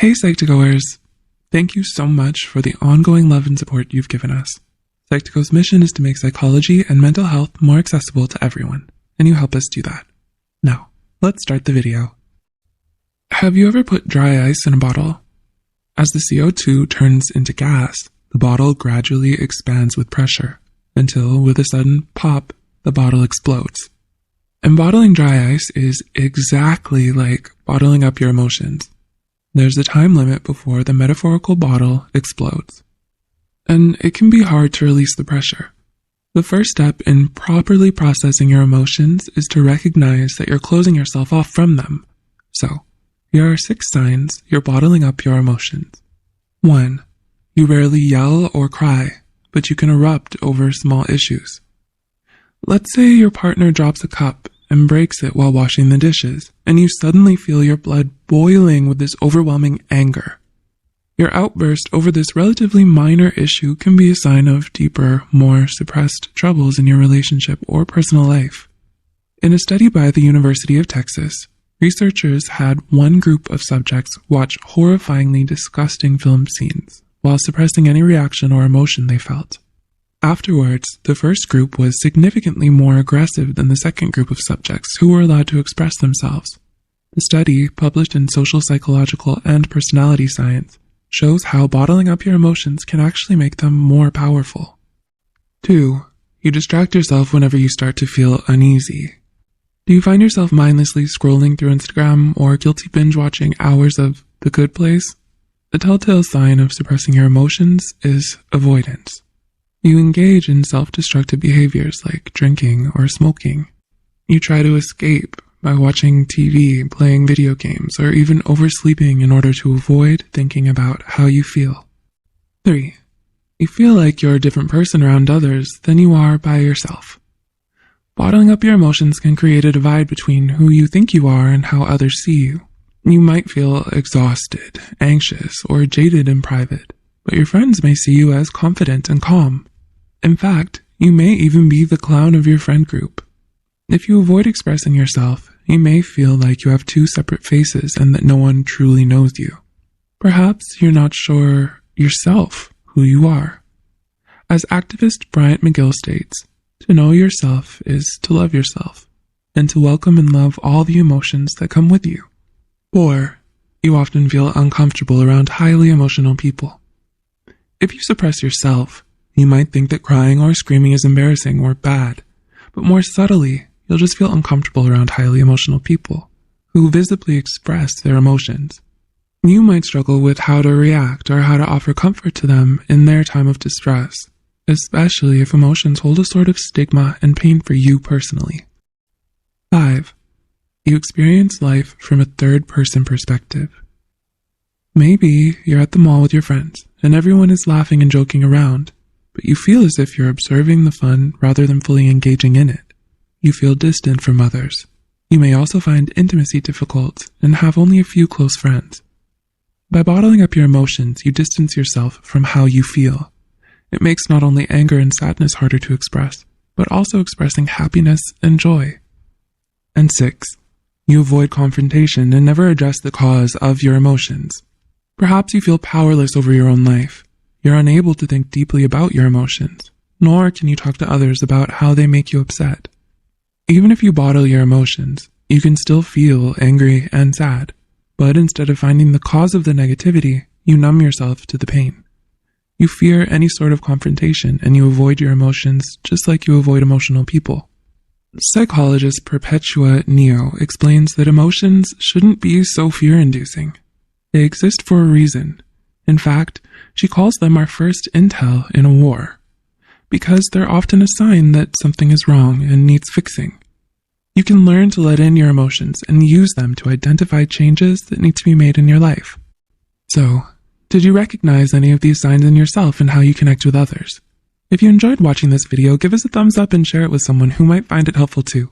Hey Psych2Goers! Thank you so much for the ongoing love and support you've given us. Psych2Go's mission is to make psychology and mental health more accessible to everyone, and you help us do that. Now, let's start the video. Have you ever put dry ice in a bottle? As the CO2 turns into gas, the bottle gradually expands with pressure, until with a sudden pop, the bottle explodes. And bottling dry ice is exactly like bottling up your emotions. There's a time limit before the metaphorical bottle explodes. And it can be hard to release the pressure. The first step in properly processing your emotions is to recognize that you're closing yourself off from them. So, here are 6 signs you're bottling up your emotions. 1. You rarely yell or cry, but you can erupt over small issues. Let's say your partner drops a cup and breaks it while washing the dishes, and you suddenly feel your blood boiling with this overwhelming anger. Your outburst over this relatively minor issue can be a sign of deeper, more suppressed troubles in your relationship or personal life. In a study by the University of Texas, researchers had one group of subjects watch horrifyingly disgusting film scenes while suppressing any reaction or emotion they felt. Afterwards, the first group was significantly more aggressive than the second group of subjects who were allowed to express themselves. The study, published in Social Psychological and Personality Science, shows how bottling up your emotions can actually make them more powerful. 2. You distract yourself whenever you start to feel uneasy. Do you find yourself mindlessly scrolling through Instagram or guilty binge-watching hours of The Good Place? A telltale sign of suppressing your emotions is avoidance. You engage in self-destructive behaviors like drinking or smoking. You try to escape by watching TV, playing video games, or even oversleeping in order to avoid thinking about how you feel. 3. You feel like you're a different person around others than you are by yourself. Bottling up your emotions can create a divide between who you think you are and how others see you. You might feel exhausted, anxious, or jaded in private, but your friends may see you as confident and calm. In fact, you may even be the clown of your friend group. If you avoid expressing yourself, you may feel like you have 2 separate faces and that no one truly knows you. Perhaps you're not sure yourself who you are. As activist Bryant McGill states, to know yourself is to love yourself, and to welcome and love all the emotions that come with you. 4. You often feel uncomfortable around highly emotional people. If you suppress yourself, you might think that crying or screaming is embarrassing or bad, but more subtly, you'll just feel uncomfortable around highly emotional people who visibly express their emotions. You might struggle with how to react or how to offer comfort to them in their time of distress, especially if emotions hold a sort of stigma and pain for you personally. 5. You experience life from a third-person perspective. Maybe you're at the mall with your friends, and everyone is laughing and joking around, but you feel as if you're observing the fun rather than fully engaging in it. You feel distant from others. You may also find intimacy difficult and have only a few close friends. By bottling up your emotions, you distance yourself from how you feel. It makes not only anger and sadness harder to express, but also expressing happiness and joy. And 6. You avoid confrontation and never address the cause of your emotions. Perhaps you feel powerless over your own life. You're unable to think deeply about your emotions, nor can you talk to others about how they make you upset. Even if you bottle your emotions, you can still feel angry and sad, but instead of finding the cause of the negativity, you numb yourself to the pain. You fear any sort of confrontation and you avoid your emotions just like you avoid emotional people. Psychologist Perpetua Neo explains that emotions shouldn't be so fear-inducing. They exist for a reason. In fact, she calls them our first intel in a war, because they're often a sign that something is wrong and needs fixing. You can learn to let in your emotions and use them to identify changes that need to be made in your life. So, did you recognize any of these signs in yourself and how you connect with others? If you enjoyed watching this video, give us a thumbs up and share it with someone who might find it helpful too.